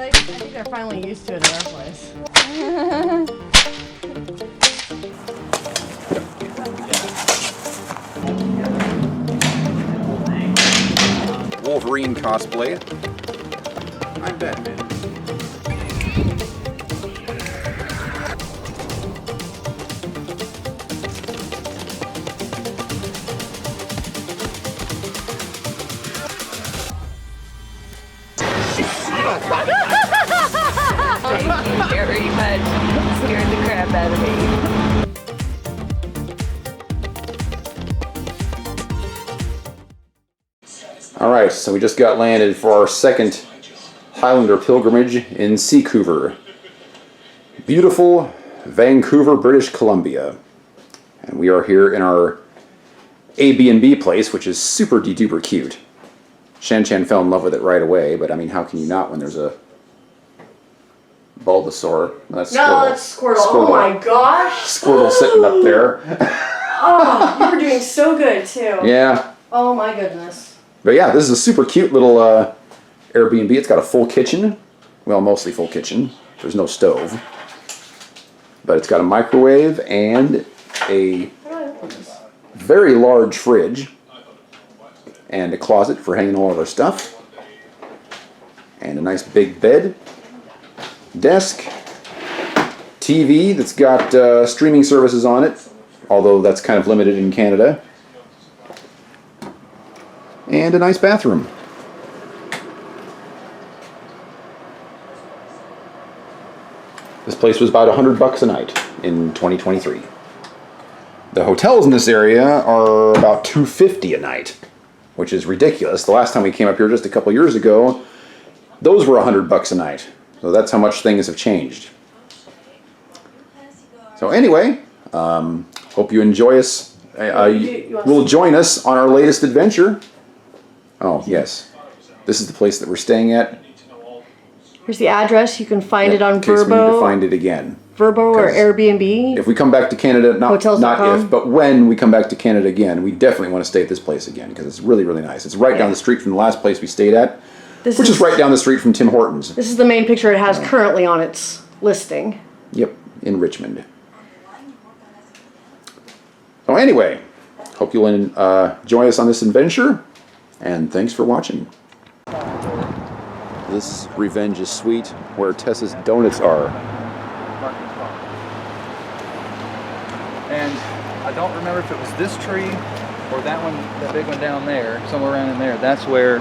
I think they're finally used to it in our place. Wolverine cosplay. I'm Batman. Thank you very much. You scared the crap out of me. Alright, so we just got landed for our second Highlander pilgrimage in Seacouver. Beautiful Vancouver, British Columbia. And we are here in our Airbnb place, which is super de-duper cute. Shan-Chan fell in love with it right away, but I mean, how can you not when there's a Bulbasaur? That's Squirtle. No, that's Squirtle. Oh my gosh! Squirtle sitting up there. Oh, you were doing so good too. Yeah. Oh my goodness. But yeah, this is a super cute little Airbnb. It's got a full kitchen. Well, mostly full kitchen. There's no stove. But it's got a microwave and a very large fridge. And a closet for hanging all of our stuff. And a nice big bed. Desk. TV that's got streaming services on it. Although that's kind of limited in Canada. And a nice bathroom. This place was about $100 a night in 2023. The hotels in this area are about $250 a night, which is ridiculous. The last time we came up here just a couple years ago, those were $100 a night. So that's how much things have changed. So anyway, hope you enjoy us. Will join us on our latest adventure. Oh, yes. This is the place that we're staying at. Here's the address. You can find it on In case we need to Verbo. find it again. Verbo or Airbnb. If we come back to Canada, not Hotels.com. if, but when we come back to Canada again, we definitely want to stay at this place again because it's really, really nice. It's right down the street from the last place we stayed at, which is right down the street from Tim Hortons. This is the main picture it has currently on its listing. Yep, in Richmond. So anyway, hope you'll join us on this adventure, and thanks for watching. This revenge is sweet, where Tessa's donuts are. And I don't remember if it was this tree or that one, that big one down there, somewhere around in there. That's where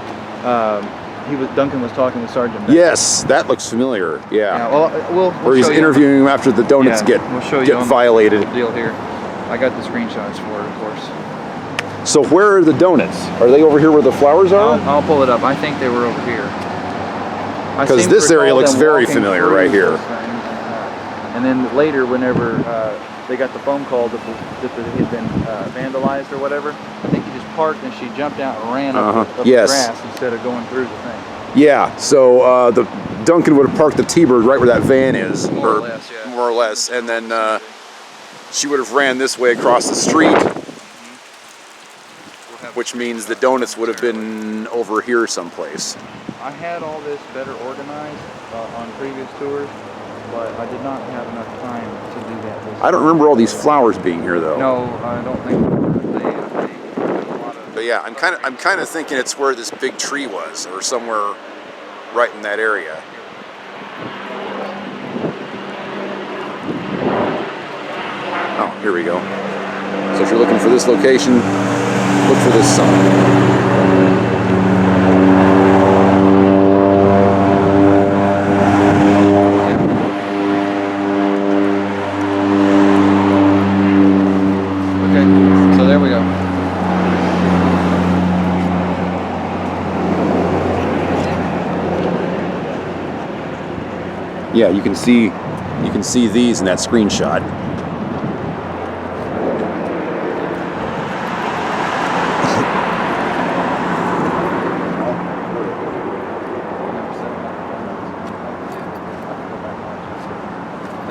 Duncan was talking with Sergeant Beck. Yes, that looks familiar. Yeah. Well, we'll where he's interviewing him after the donuts get violated. Deal here. I got the screenshots for it, of course. So where are the donuts? Are they over here where the flowers are? I'll pull it up. I think they were over here. Because this area looks very familiar right here. And then later, whenever they got the phone call that he had been vandalized or whatever, I think he just parked and she jumped out and ran up the grass instead of going through the thing. Yeah, so the Duncan would have parked the T-Bird right where that van is. More or less, yeah. More or less. And then she would have ran this way across the street, which means the donuts would have been over here someplace. I had all this better organized on previous tours, but I did not have enough time to do that. I don't remember all these flowers being here though. No, I don't think they a lot of. But yeah, I'm kind of thinking it's where this big tree was, or somewhere right in that area. Oh, here we go. So if you're looking for this location, look for this sign. Okay, so there we go. Yeah, you can see these in that screenshot.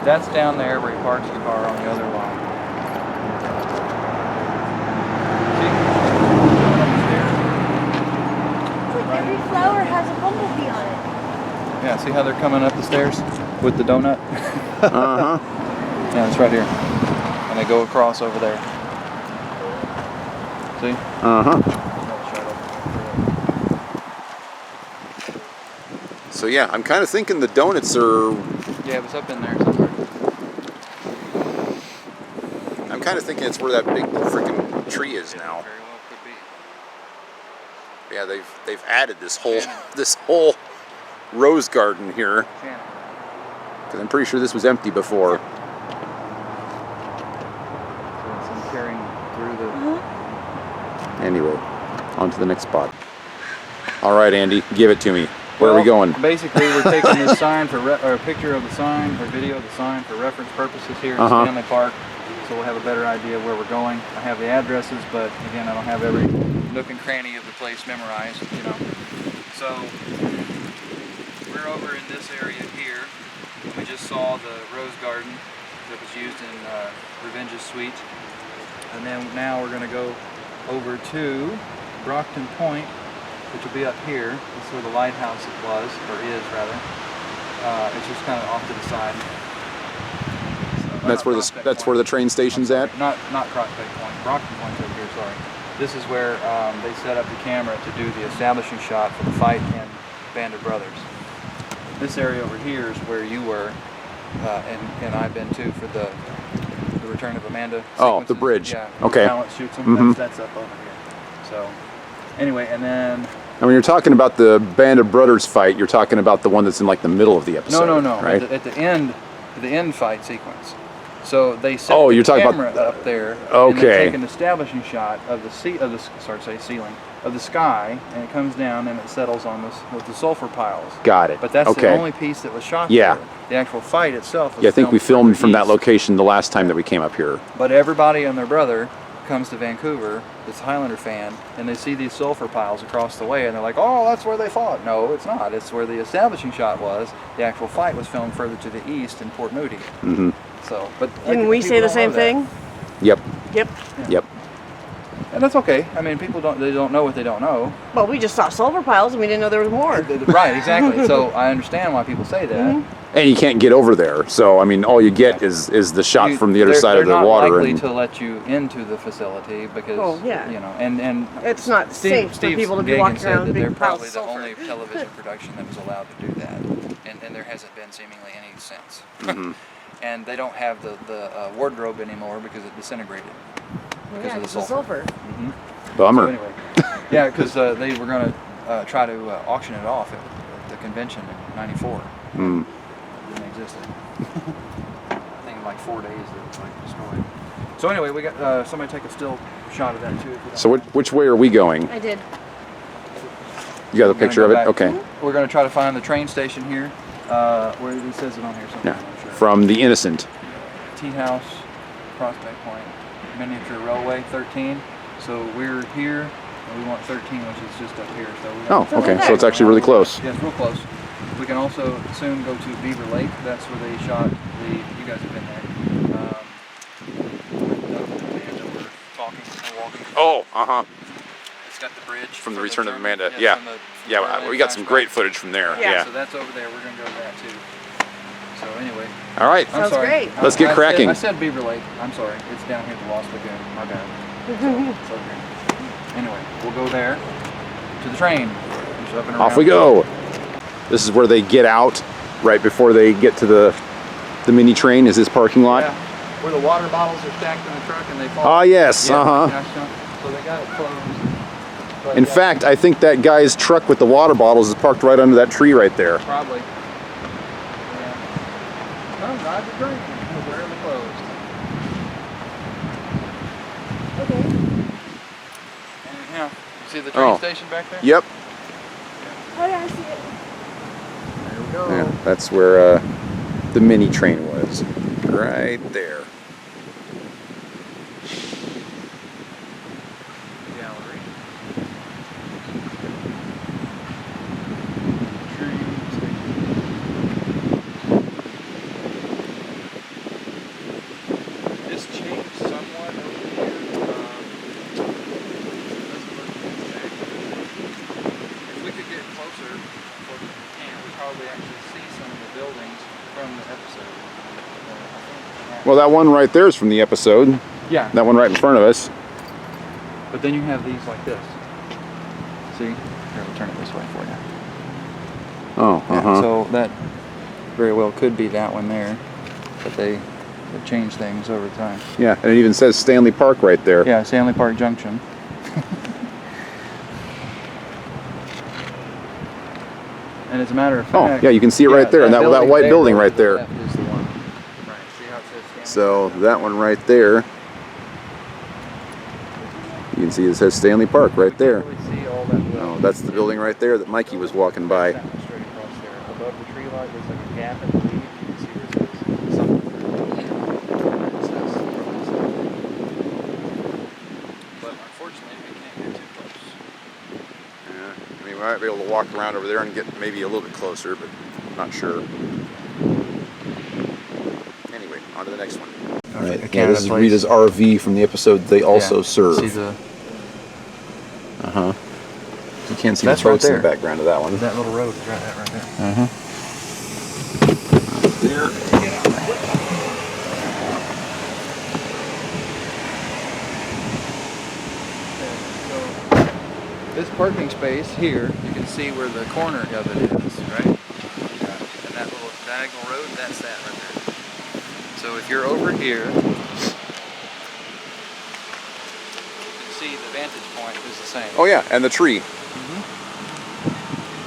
That's down there where he parks the car on the other line. See? It's like every flower has a bumblebee on it. Yeah, see how they're coming up the stairs with the donut? Uh-huh. Yeah, it's right here. And they go across over there. See? Uh-huh. So yeah, I'm kind of thinking the donuts are... Yeah, it was up in there somewhere. I'm kind of thinking it's where that big freaking tree is now. Very well could be. Yeah, they've added this whole rose garden here. Shannon. Because I'm pretty sure this was empty before. So it's some carrying through the... Anyway, on to the next spot. All right, Andy, give it to me. Where are we going? Basically, we're taking this sign for or a picture of the sign or video of the sign for reference purposes here in Stanley Park. So we'll have a better idea of where we're going. I have the addresses, but again, I don't have every nook and cranny of the place memorized, you know. So we're over in this area here. We just saw the rose garden that was used in Revenge's Suite. And then now we're going to go over to Brockton Point, which will be up here. That's where the lighthouse was, or is rather. It's just kind of off to the side. So, That's where the train station's at. Not Prospect Point. Brockton Point's over here. Sorry. This is where they set up the camera to do the establishing shot for the fight in Band of Brothers. This area over here is where you were, and I've been too for the Return of Amanda. Oh, the bridge. Yeah. Okay. Talent shoots them. That's up over here. So, anyway, and then. And when you're talking about the Band of Brothers fight, you're talking about the one that's in like the middle of the episode. No. Right? At the end fight sequence. So they set you're the talking camera about up there. Okay. And they take an establishing shot of the ceiling of the sky, and it comes down and it settles on this with the sulfur piles. Got it. But that's okay. the only piece that was shot. Yeah. There. The actual fight itself. Was Yeah, I think we filmed further from that east. location the last time that we came up here. But everybody and their brother comes to Vancouver, that's a Highlander fan, and they see these sulfur piles across the way, and they're like, oh, that's where they fought. No, it's not. It's where the establishing shot was. The actual fight was filmed further to the east in Port Moody. Mm-hmm. So, but Didn't we say the same thing? Yep. Yep. Yeah. Yep. And that's okay. I mean, people don't know what they don't know. Well, we just saw sulfur piles and we didn't know there was more. Right, exactly. So I understand why people say that. And you can't get over there, so I mean, all you get is the shot from the other side of the water. They're not likely to let you into the facility because you know, and it's not safe for people to be Gagan walking said around that with they're big piles probably of the sulfur. only television production that was allowed to do that, and there hasn't been seemingly any since. And they don't have the wardrobe anymore because it disintegrated because of the sulfur. Bummer. So anyway, yeah, because they were going to try to auction it off at the convention in '94. It didn't exist. I think in like 4 days it was like destroyed. So anyway, we got somebody take a still shot of that too. If you don't So mind. which way are we going? I did. You got a We're gonna picture go of it? back. Okay. We're going to try to find the train station here. Where it says it on here somewhere. Yeah. I'm not sure. From the Innocent. Tea House, Prospect Point, Miniature Railway 13. So we're here, and we want 13, which is just up here. So we Oh, okay. So it's actually really close. Yes, real close. We can also soon go to Beaver Lake. That's where they shot the. You guys have been there. Amanda, we're talking, we're walking. Oh, It's got the bridge From the Return of Amanda. Yes, Yeah. from the Yeah, we got some great footage from there. Yeah. Yeah. So that's over there. We're gonna go to that too. So anyway. All right. I'm Sounds sorry. great. Let's get cracking. I said Beaver Lake. I'm sorry. It's down here at the Lost Lagoon. My bad. So, it's over here. Anyway, we'll go there to the train. Just up and around. Off we go. This is where they get out right before they get to the mini train. Is this parking lot? Yeah. Where the water bottles are stacked in the truck and they fall. Ah, yes. Yeah, so they got it closed. But In yeah, fact, I think that guy's truck with the water bottles is parked right under that tree right there. probably. Yeah. No, drive the train. Where are they closed? Okay. And, yeah. You see the train station back there? Yep. Oh yeah, I see it. There we go. Yeah, that's where the mini train was. Right there. Gallery. This changed somewhat over the years. Doesn't look exact. If we could get closer, we can. We probably probably actually see some of the buildings from the episode. Well, that one right there is from the episode. Yeah. That one right in front of us. But then you have these like this. See? Here, we'll turn it this way for you. Oh, Yeah, so that very well could be that one there. But they've changed things over time. Yeah, and it even says Stanley Park right there. Yeah, Stanley Park Junction. And as a matter of fact... Oh, yeah, you can see it right there, and that white building right there. That is the one. Right, see how it says Stanley So that one right there, you can see it says Stanley Park right there. Really see all that Oh, that's the building right there that Mikey was walking by. That one straight across there. Above the tree line, there's like a gap in the leaf. You can see where it says something. It says, but unfortunately, we can't get too close. Yeah, I mean, we might be able to walk around over there and get maybe a little bit closer, but I'm not sure. Anyway, on to the next one. All right, yeah, this is Rita's RV from the episode They Also Serve. See the... Uh-huh. You can't see That's the boats right in the there. background of that one. That little road is right there. Uh-huh. There. This parking space here, you can see where the corner of it is, right? And that little diagonal road, that's that right there. So if you're over here, you can see the vantage point is the same. Oh yeah, and the tree.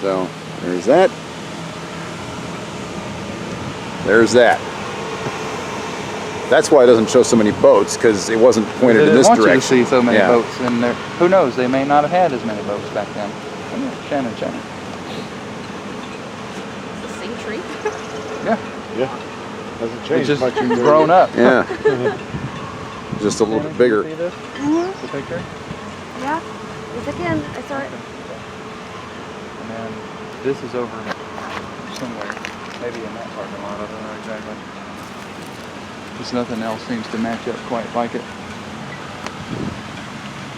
So there's that. There's that. That's why it doesn't show so many boats, because it wasn't pointed in this They didn't want direction. you to see so many Yeah. boats in there. Who knows? They may not have had as many boats back then. Shannon. The same tree? Yeah. Yeah. Hasn't It's changed just much in grown up. Yeah. Just a little bit bigger. See this? The picture? Yeah. Yes, I can. I saw it. And then this is over somewhere. Maybe in that parking lot. I don't know exactly. Just nothing else seems to match up quite like it.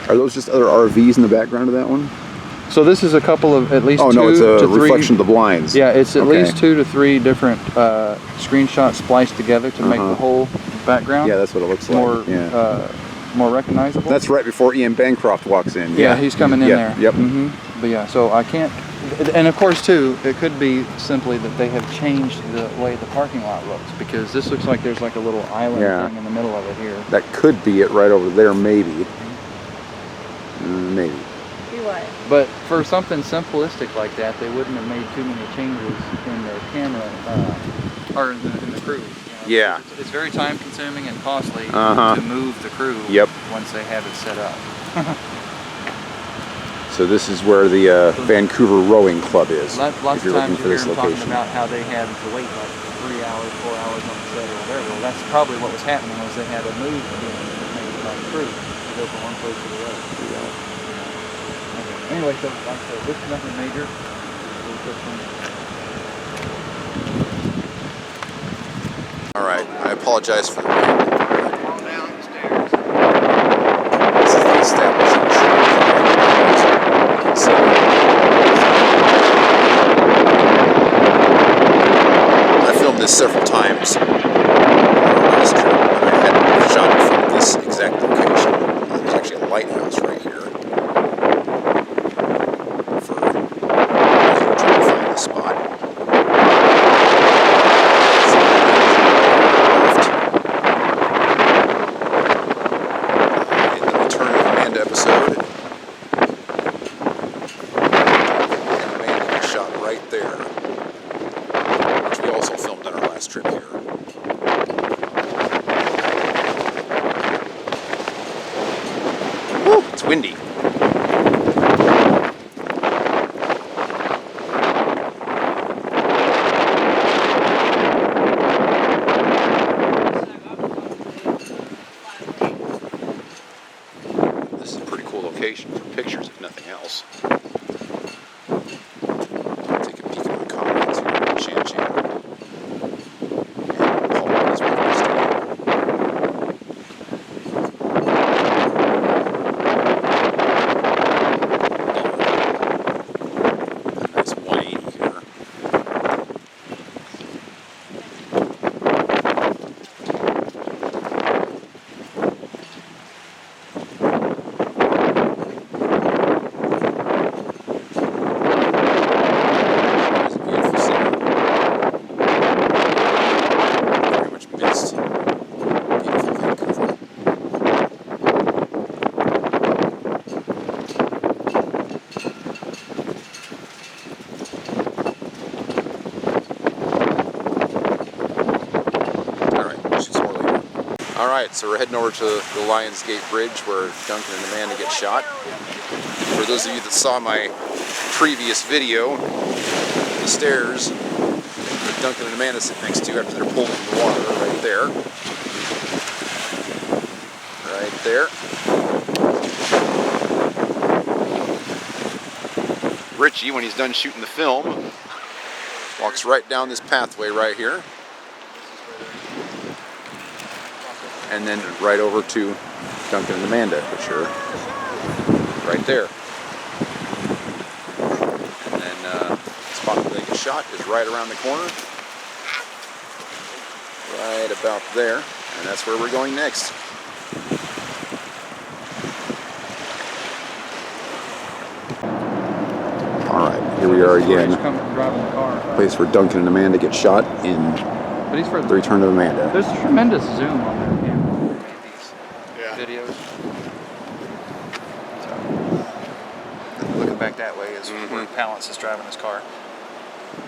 Are those just other RVs in the background of that one? So this is a couple of at least Oh two no, it's a to three. reflection of the blinds. Yeah, it's at Okay. least 2 to 3 different screenshots spliced together to make the whole background Yeah, that's what it looks like. more Yeah. more recognizable. That's right before Ian Bancroft walks in. Yeah, he's coming in Yeah, there. Yep. But yeah, so I can't. And of course, too, it could be simply that they have changed the way the parking lot looks, because this looks like there's like a little island Yeah. thing in the middle of it here. That could be it right over there, maybe. Maybe. Be what? But for something simplistic like that, they wouldn't have made too many changes in their camera or in the crew. You know? Yeah. It's very time consuming and costly Uh-huh. to move the crew Yep. once they have it set up. So this is where the Vancouver Rowing Club is. Lots if of you're looking times for you hear this them talking location. about how they had to wait like 3 hours, 4 hours on the set or whatever. Well, that's probably what was happening, was they had to move that made it on crew to go from one place to the other. Okay. Anyway, so like I said, this is nothing major. All right, I apologize for the wind. Calm down the stairs. This is the establishing shot. You can see I filmed this several times on our last trip, and I had shot from this exact location. There's actually a lighthouse right here. For trying to find the spot. In the Return of Amanda episode, and Amanda was shot right there, which we also filmed on our last trip here. Woo, it's windy. This is a pretty cool location for pictures, if nothing else. Take a peek at the comments here. Chan Chan. And Paul is with us today. A nice 180 here. Alright, so we're heading over to the Lionsgate Bridge where Duncan and Amanda get shot. For those of you that saw my previous video, the stairs that Duncan and Amanda sit next to after they're pulled into the water are right there. Right there. Richie, when he's done shooting the film, walks right down this pathway right here. And then right over to Duncan and Amanda, which are right there. And then the spot where they get shot is right around the corner. Right about there. And that's where we're going next. Alright, here we are again. Place where Duncan and Amanda get shot in The Return of Amanda. There's a tremendous zoom on their camera. Videos. So, looking back that way is where Palance is driving his car.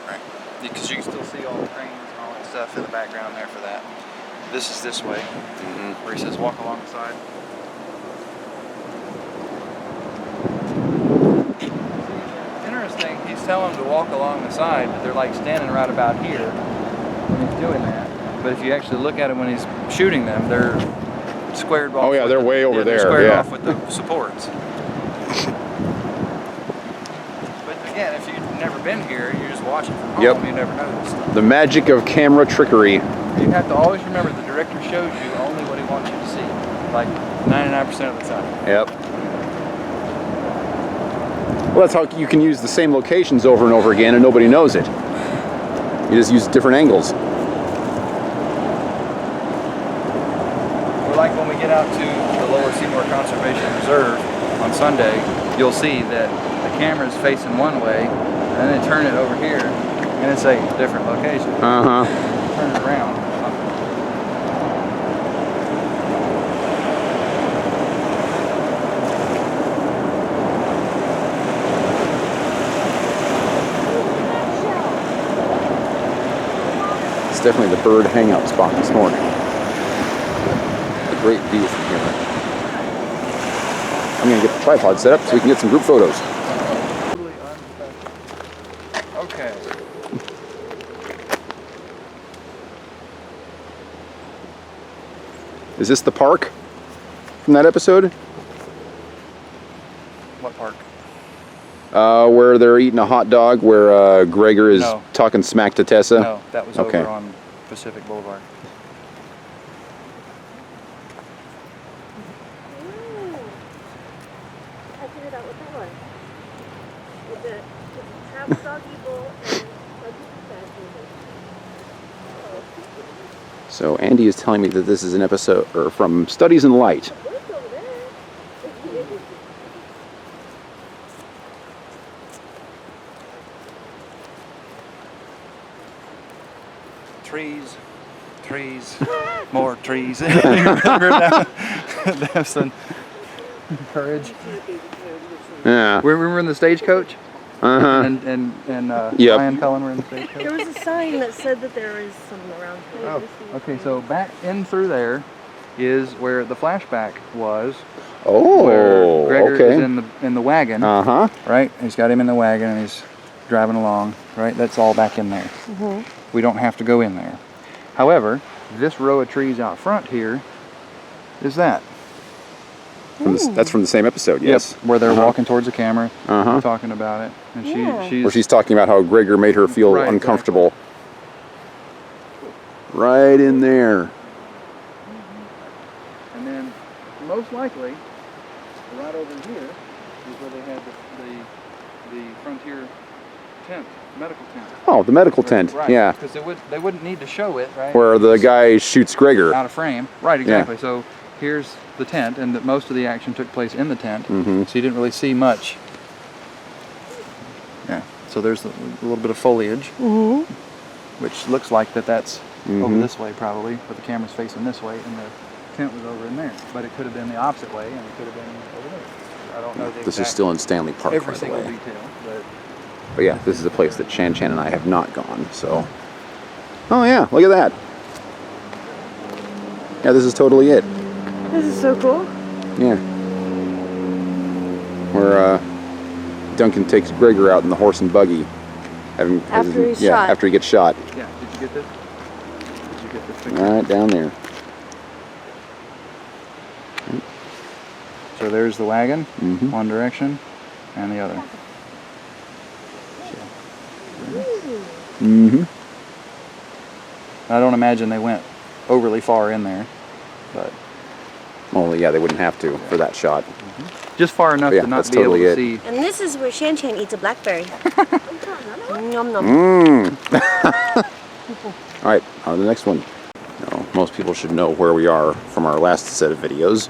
Right. Because you can still see all the cranes and all that stuff in the background there for that. This is this way, where he says walk along the side. Interesting, he's telling them to walk along the side, but they're like standing right about here when he's doing that. But if you actually look at him when he's shooting them, they're squared off. Oh yeah, they're way over there. They're squared off with the supports. But again, if you've never been here, you're just watching from home, you never noticed. The magic of camera trickery. You have to always remember the director shows you only what he wants you to see, like 99% of the time. Yep. Well, that's how you can use the same locations over and over again and nobody knows it. You just use different angles. Or like when we get out to the Lower Seymour Conservation Reserve on Sunday, you'll see that the camera is facing one way, and then turn it over here, and it's a different location. Turn it around. It's definitely the bird hangout spot this morning. A great view from here. I'm going to get the tripod set up so we can get some group photos. Okay. Is this the park from that episode? What park? Where they're eating a hot dog, where Gregor is talking smack to Tessa? No, that was over on Pacific Boulevard. I figured out what that was. It's a travel doggy bowl and So Andy is telling me that this is an episode or from Studies in Light. Trees, more trees. Remember that? That's courage. Yeah. We were in the stagecoach. And Ryan Cullen were in the stagecoach. There was a sign that said that there is some around here. Oh, okay. So back in through there is where the flashback was. Oh, where Gregor is in the wagon. Right. He's got him in the wagon and he's driving along. Right. That's all back in there. We don't have to go in there. However, this row of trees out front here is that. That's from the same episode, yes. Yep, where they're walking towards the camera, talking about it, and where she's talking about how Gregor made her feel uncomfortable. Exactly. Right in there. And then, most likely, right over here is where they had the frontier tent, medical tent. Oh, the medical tent. Right. Yeah. Because they wouldn't need to show it, right? Where the guy shoots Gregor. Out of frame. Right. Exactly. Yeah. So here's the tent, and most of the action took place in the tent, so you didn't really see much. Yeah. So there's a little bit of foliage, which looks like that's over this way probably, but the camera's facing this way, and the tent was over in there. But it could have been the opposite way, and it could have been over there. I don't know the exact. This is still in Stanley Park, every by the single way. detail, but yeah, this is a place that Chan and I have not gone. So. Oh yeah, look at that. Yeah, this is totally it. This is so cool. Yeah. Where Duncan takes Gregor out in the horse and buggy. After he's yeah, shot. after he gets shot. Yeah, did you get this? Did you get this picture? Right down there. So there's the wagon, Mhm. one direction, and the other. Mm-hmm. I don't imagine they went overly far in there, but Well, yeah, they wouldn't have to for that shot. just far enough Yeah, to not that's be able totally to it. see. And this is where Shan Shan eats a blackberry. Nom nom. Mmm. All right, on to the next one. Now, most people should know where we are from our last set of videos.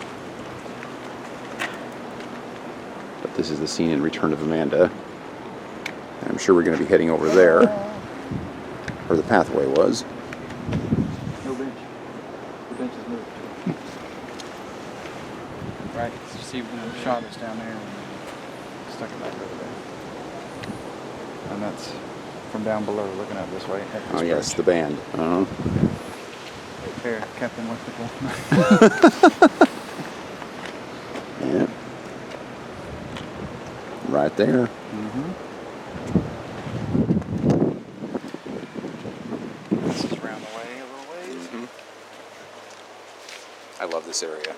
But this is the scene in Return of Amanda. And I'm sure we're going to be heading over there, where the pathway was. No bench. The bench is moved. Right, so you see when the shot is down there and stuck it back over there. And that's from down below looking up this way. at this Oh yes, bridge. the band. Uh-huh. There, Captain Mystical. Yeah. Right there. This is round the way a little ways. I love this area.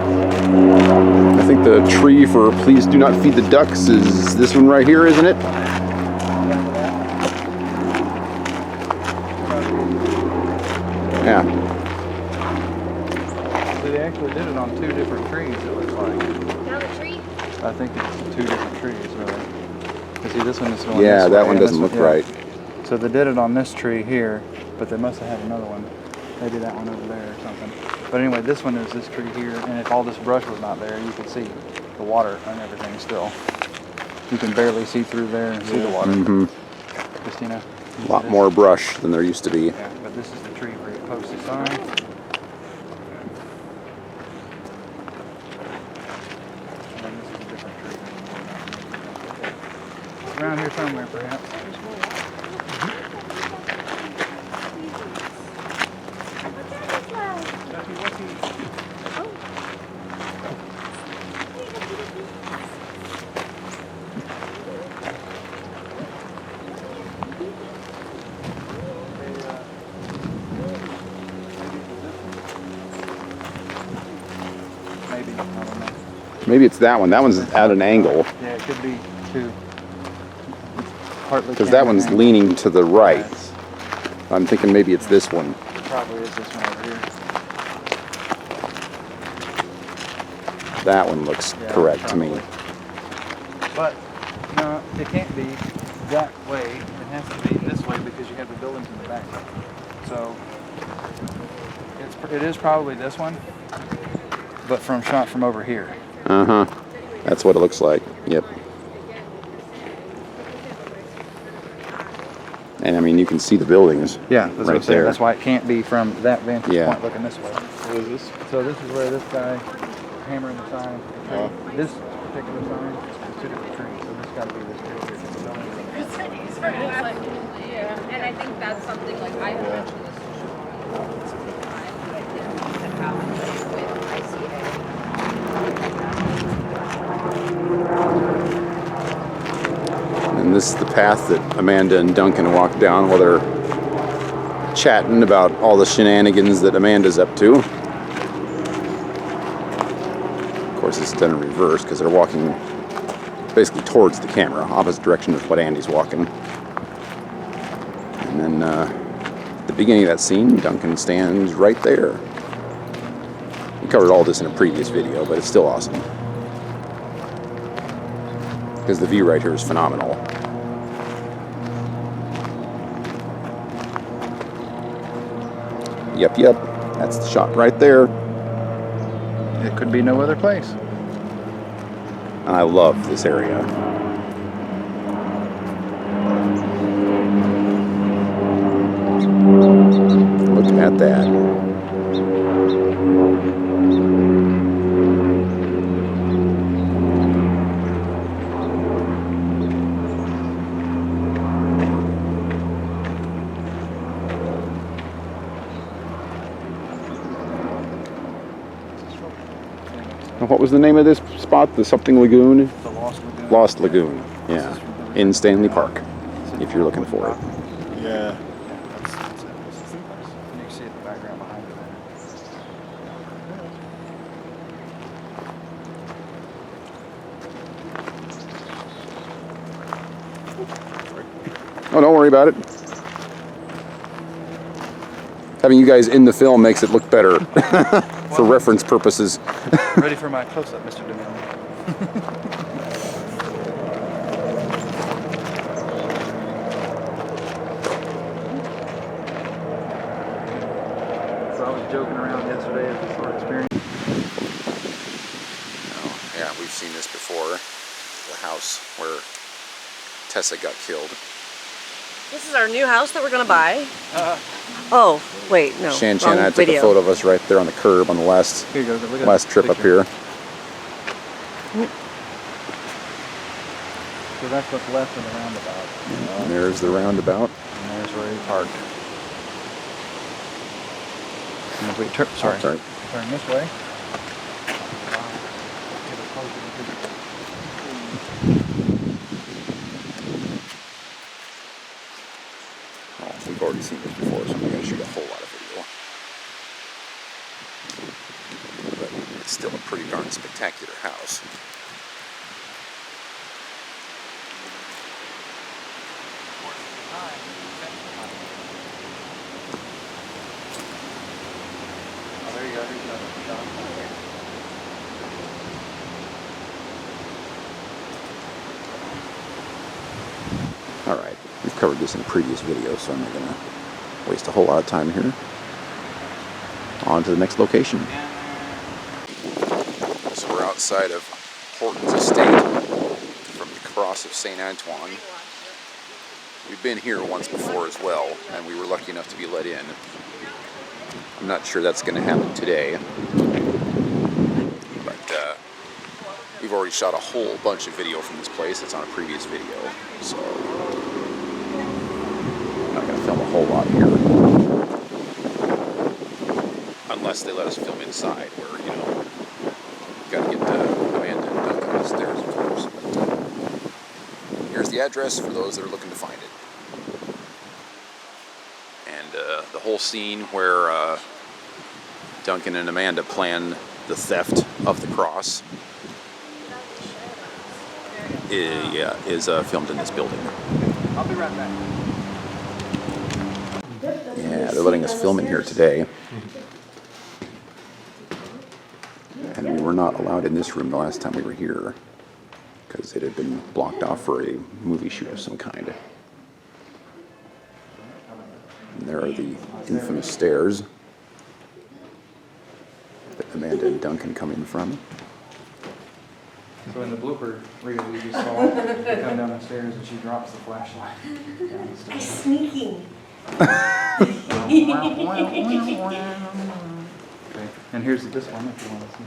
I think the tree for Please Do Not Feed the Ducks is this one right here, isn't it? Yeah. So they actually did it on two different trees, it looks like. Down the tree. I think it's two different trees, really. You see, this one is going Yeah, this that way, one and doesn't this look yeah. right. So they did it on this tree here, but they must have had another one. Maybe that one over there or something. But anyway, this one is this tree here, and if all this brush was not there, you could see the water and everything still. You can barely see through there and see the water. Mm-hmm. Christina? A lot more brush than there used to be. Yeah, but this is the tree where you post the sign. And then this is a different tree. Around here somewhere, perhaps. Maybe, I don't know. Maybe it's that one. That one's at an angle. Yeah, it could be too. Partly Because that one's camera leaning to the right. angle. I'm thinking maybe it's this one. It probably is this one over here. That one looks Yeah, correct to me. probably. But no, it can't be that way. It has to be this way because you have the buildings in the back. So it is probably this one, but shot from over here. Uh-huh. That's what it looks like. Yep. And I mean, you can see the buildings. Yeah, that's what right I'm saying. there. That's why it can't be from that vantage Yeah. point looking this way. So this is where this guy hammering the sign. This particular sign is two different trees. So this got to be this tree here. Yeah, and I think that's something like I mentioned this with ICA. And this is the path that Amanda and Duncan walk down while they're chatting about all the shenanigans that Amanda's up to. Of course, it's done in reverse because they're walking basically towards the camera, opposite direction of what Andy's walking. And then at the beginning of that scene, Duncan stands right there. We covered all this in a previous video, but it's still awesome. Because the view right here is phenomenal. Yep, that's the shot right there. It could be no other place. I love this area. Look at that. And what was the name of this spot? The something Lagoon? The Lost Lagoon. Lost Lagoon. Yeah. In Stanley Park, if you're looking for it. Yeah. You can see it in the background behind it there. Oh, don't worry about it. Having you guys in the film makes it look better for reference purposes. Ready for my close-up, Mr. DeMille. So I was joking around yesterday at this art experience. Oh, yeah, we've seen this before. The house where Tessa got killed. This is our new house that we're gonna buy. Oh, wait, no. Shan wrong and I took a video. photo of us right there on the curb on the last Here you go. Look at last that trip up picture. here. So that's what's left of the roundabout. And there's the roundabout. And there's where he parked. And if we turn, sorry, Sorry. turn this way. Oh, we've already seen this before, so I'm not going to shoot a whole lot of video. But it's still a pretty darn spectacular house. Oh, there you go. Here's another shot. All right, we've covered this in a previous video, so I'm not going to waste a whole lot of time here. On to the next location. So we're outside of Horton's estate from the Cross of St. Antoine. We've been here once before as well, and we were lucky enough to be let in. I'm not sure that's going to happen today, but we've already shot a whole bunch of video from this place. It's on a previous video, so I'm not going to film a whole lot here. Unless they let us film inside, where, you know, got to get Amanda and Duncan upstairs, of course. But here's the address for those that are looking to find it. And the whole scene where Duncan and Amanda plan the theft of the cross is filmed in this building. I'll be right back. Yeah, they're letting us film in here today. And we were not allowed in this room the last time we were here because it had been blocked off for a movie shoot of some kind. And there are the infamous stairs that Amanda and Duncan come in from. So in the blooper reel, you just saw her come down the stairs and she drops the flashlight down the stairs. Sneaking. Okay, and here's this one if you want to see.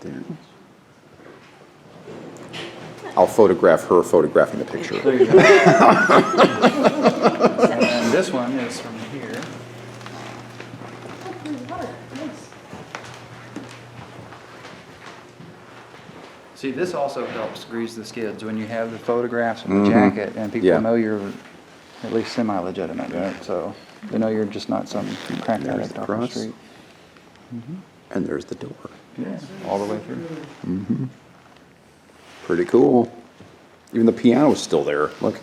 There. I'll photograph her photographing the picture. There you go. And this one is from here. See, this also helps grease the skids when you have the photographs and the jacket, and people Yeah. know you're at least semi-legitimate, right? So they know you're just not some crack There's addict the off the cross. street. And there's the door. Yeah, all the way through. Pretty cool. Even the piano is still there. Look.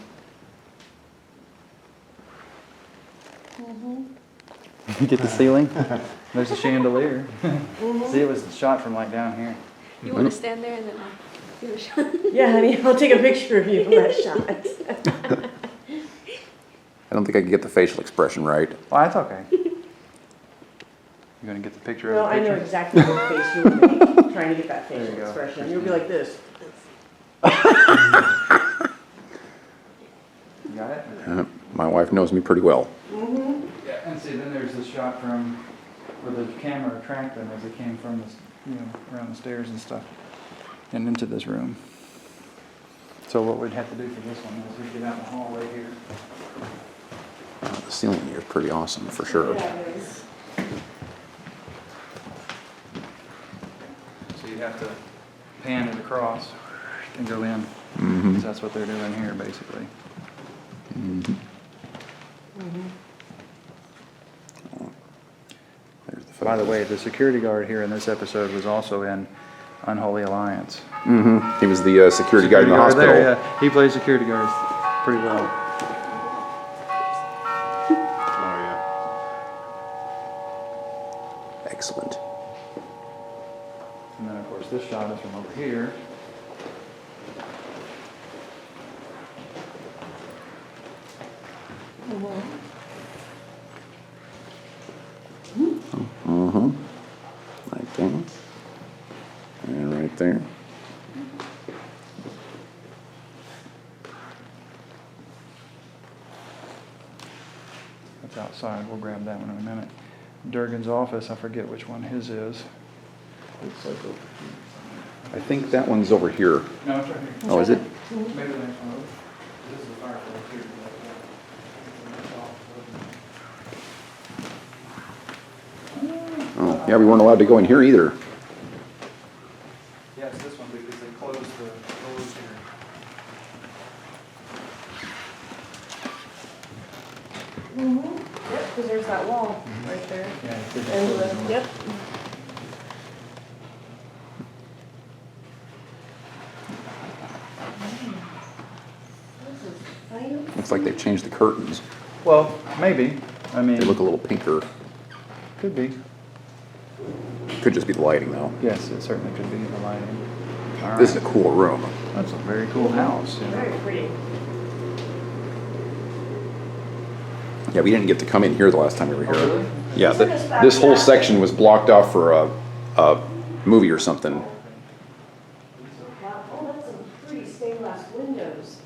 You get the ceiling. There's a chandelier. See, it was shot from like down here. You want to stand there and then I'll give it a shot? Yeah, honey, I'll take a picture of you from that shot. don't think I can get the facial expression right. Well, that's okay. You gonna get the picture Well, of the I picture? know exactly what face you would make, trying to get that There you facial go. expression. You'll be like this. You got it? My wife knows me pretty well. Yeah, and see, then there's the shot from where the camera tracked them as they came from the, around the stairs and stuff, and into this room. So what we'd have to do for this one is we'd get out in the hallway here. The ceiling here is pretty awesome for sure. Yeah, it is. So you'd have to pan it across and go in. Mm-hmm. 'Cause that's what they're doing here, basically. Mm-hmm. There's the By the way, the security guard here in this episode was also in Unholy Alliance. Mm-hmm. He was the security guard in the hospital. There, yeah. He plays security guards pretty well. Oh yeah. Excellent. And then, of course, this shot is from over here. Mm-hmm. Right there. And right there. That's outside. We'll grab that one in a minute. Durgan's office, I forget which one his is. Looks like over here. I think that one's over here. No, it's right here. Oh, is it? Maybe the next one over. This is the fireplace here. Oh, yeah, we weren't allowed to go in here either. Yeah, it's this one because they closed the doors here. Yep, because there's that wall right there. Yeah, they just And closed the door. yep. Looks like they've changed the curtains. Well, maybe. I mean, They look a little pinker. could be. Could just be the lighting though. Yes, it certainly could be the lighting. All This is right. a cool room. That's a very cool house. You know. Very pretty. Yeah, we didn't get to come in here the last time we were here. Oh, really? Yeah, this whole section was blocked off for a movie or something. Wow, oh, that's some pretty stained glass windows.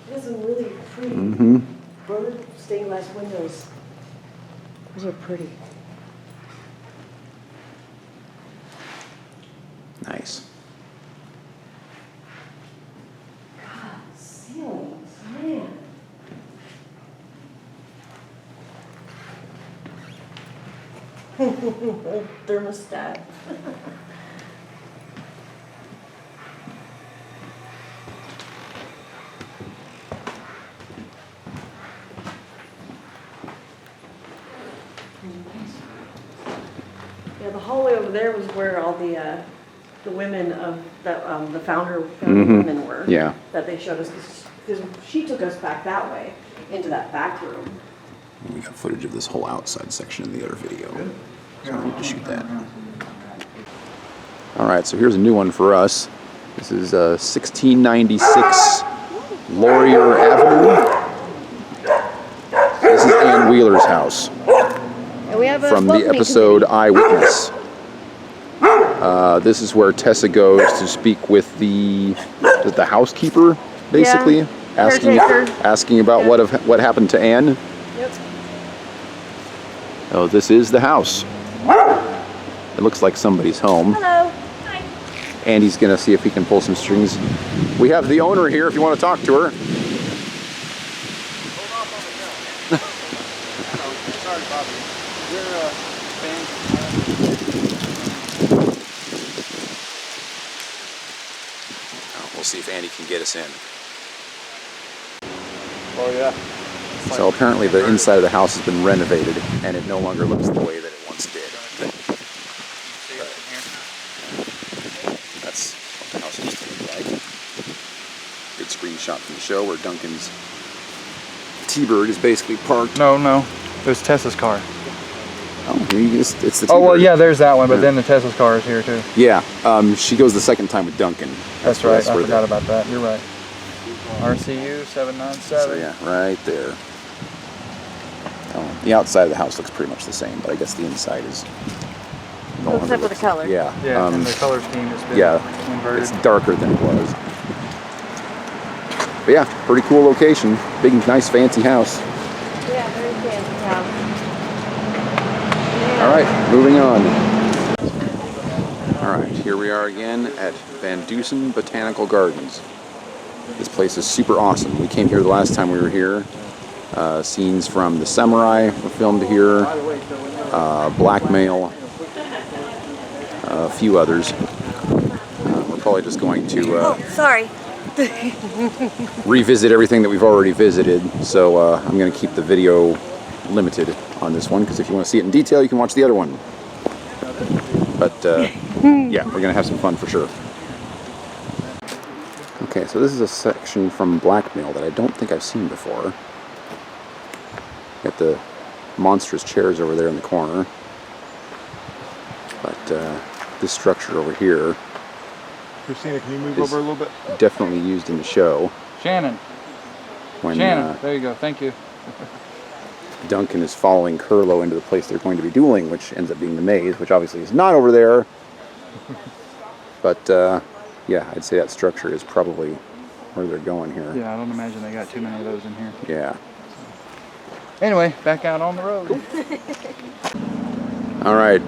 There's some really pretty Mm-hmm. burred stained glass windows. Those are pretty. Nice. God, ceilings, man. Thermostat. Yeah, the hallway over there was where all the women of the founder women were. Yeah. That they showed us because she took us back that way into that back room. We got footage of this whole outside section in the other video. So I need to shoot that. All right, so here's a new one for us. This is 1696 Laurier Avenue. This is Ann Wheeler's house And we have a from the welcoming episode Eyewitness. This is where Tessa goes to speak with the housekeeper, basically, caretaker. asking about what happened to Anne. committee. Yep. Oh, this is the house. It looks like somebody's home. Hello. Andy's gonna see if he can pull some strings. We have the owner here if you want to talk to her. Sorry, Bobby. You're a fan. We'll see if Andy can get us in. Oh yeah. So apparently the inside of the house has been renovated and it no longer looks the way that it once did. That's what the house used to look like. Good screenshot from the show where Duncan's T-Bird is basically parked. No. It was Tessa's car. Oh, it's the T-Bird. Oh, well, yeah, there's that one, but then the Tesla's car is here, too. Yeah, she goes the second time with Duncan. That's right. I where forgot about that. You're right. RCU 797. So yeah, right there. Oh, the outside of the house looks pretty much the same, but I guess the inside is. Except for the color. Yeah. Yeah, and the color scheme has been inverted. It's darker than it was. But yeah, pretty cool location. Big, nice, fancy house. Yeah, very fancy house. All right, moving on. All right, here we are again at Van Dusen Botanical Gardens. This place is super awesome. We came here the last time we were here. Scenes from The Samurai were filmed here. Blackmail. A few others. We're probably just going to Sorry. revisit everything that we've already visited. So I'm going to keep the video limited on this one, because if you want to see it in detail, you can watch the other one. But yeah, we're going to have some fun for sure. Okay, so this is a section from Blackmail that I don't think I've seen before. Got the monstrous chairs over there in the corner. But this structure over here, Christina, can you move over a little bit? definitely used in the show. Shannon. When Shannon, there you go. Thank you. Duncan is following Curlo into the place they're going to be dueling, which ends up being the maze, which obviously is not over there. But yeah, I'd say that structure is probably where they're going here. Yeah, I don't imagine they got too many of those in here. Yeah. Anyway, back out on the road. All right.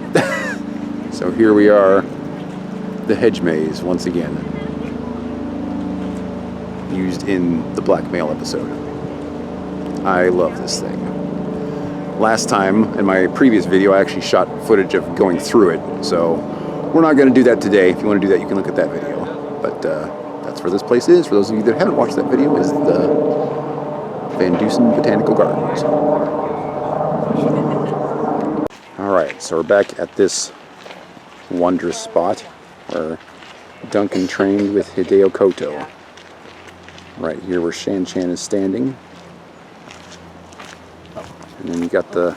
So here we are, the hedge maze once again, used in the Blackmail episode. I love this thing. Last time, in my previous video, I actually shot footage of going through it, so we're not going to do that today. If you want to do that, you can look at that video. But that's where this place is. For those of you that haven't watched that video, is the Van Dusen Botanical Gardens. All right, so we're back at this wondrous spot where Duncan trained with Hideo Koto. Right here where Shan Chan is standing. And then you got the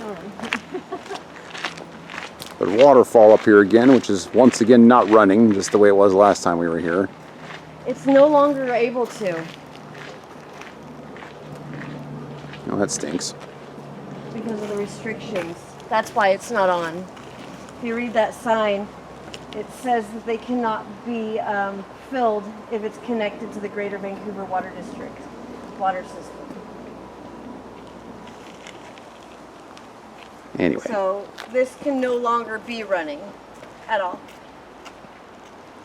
waterfall up here again, which is once again not running, just the way it was last time we were here. It's no longer able to. Oh, that stinks. Because of the restrictions. That's why it's not on. If you read that sign, it says that they cannot be filled if it's connected to the Greater Vancouver Water District water system. Anyway. So this can no longer be running at all.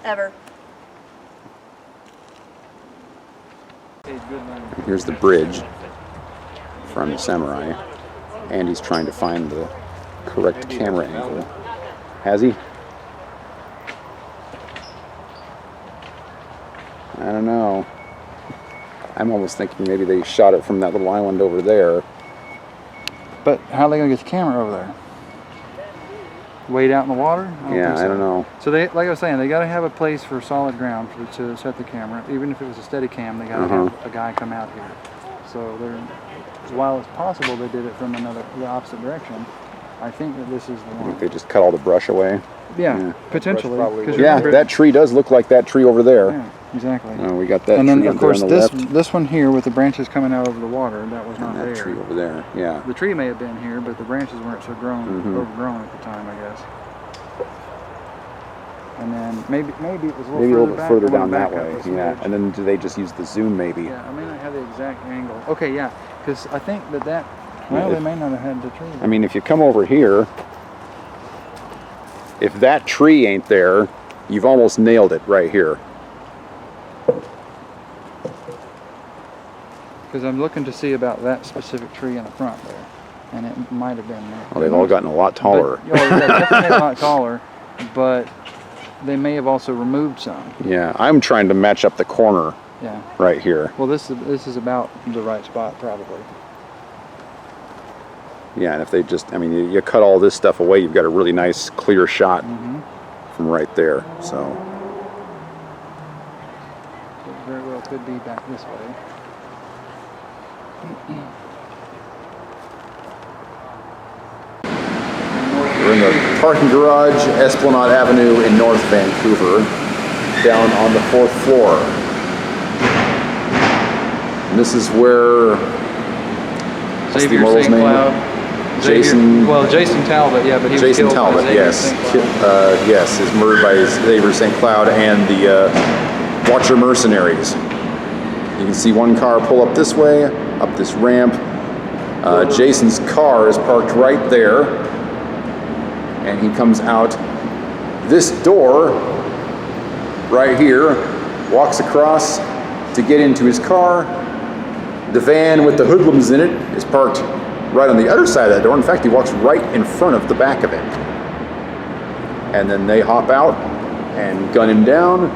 Ever. Here's the bridge from the Samurai. Andy's trying to find the correct camera angle. Has he? I don't know. I'm almost thinking maybe they shot it from that little island over there. But how are they going to get the camera over there? Wade out in the water? I don't know. So they, like I was saying, they got to have a place for solid ground to set the camera. Even if it was a steady cam, they got to have a guy come out here. So while it's possible they did it from the opposite direction, I think that this is the one. They just cut all the brush away. Yeah, potentially. Yeah, that tree does look like that tree over there. Yeah, exactly. We got that and then, tree of course, on the left. this one here with the branches coming out over the water, that was not And that there. tree over there, yeah. The tree may have been here, but the branches weren't so overgrown at the time, I guess. And then maybe it was a little bit back, further a little down that back way. up this Yeah, ridge. and then do they just use the zoom maybe? Yeah, I may not have the exact angle. Okay, yeah, because I think that well, they may not have had the tree. I mean, if you come over here, if that tree ain't there, you've almost nailed it right here. Because I'm looking to see about that specific tree in the front there, and it might have been there. Well, they've all gotten a lot taller. But, yeah, definitely a lot taller, but they may have also removed some. Yeah, I'm trying to match up the corner Yeah. right here. Well, this is about the right spot, probably. Yeah, and if they just, I mean, you cut all this stuff away, you've got a really nice clear shot from right there. So It very well could be back this way. we're in the parking garage, Esplanade Avenue in North Vancouver, down on the 4th floor. this is where Xavier immortal's St. name? Cloud. Jason- Well, Jason Talbot, yeah, but he was Jason killed Talbot, by Xavier yes. St. Cloud. Yes, is murdered by Xavier St. Cloud and the Watcher mercenaries. You can see one car pull up this way, up this ramp. Jason's car is parked right there. And he comes out this door right here, walks across to get into his car. The van with the hoodlums in it is parked right on the other side of that door. In fact, he walks right in front of the back of it. And then they hop out and gun him down,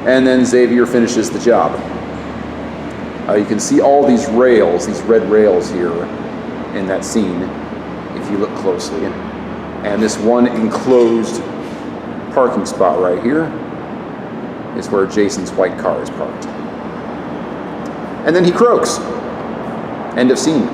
and then Xavier finishes the job. You can see all these rails, these red rails here in that scene, if you look closely. And this one enclosed parking spot right here is where Jason's white car is parked. And then he croaks. End of scene.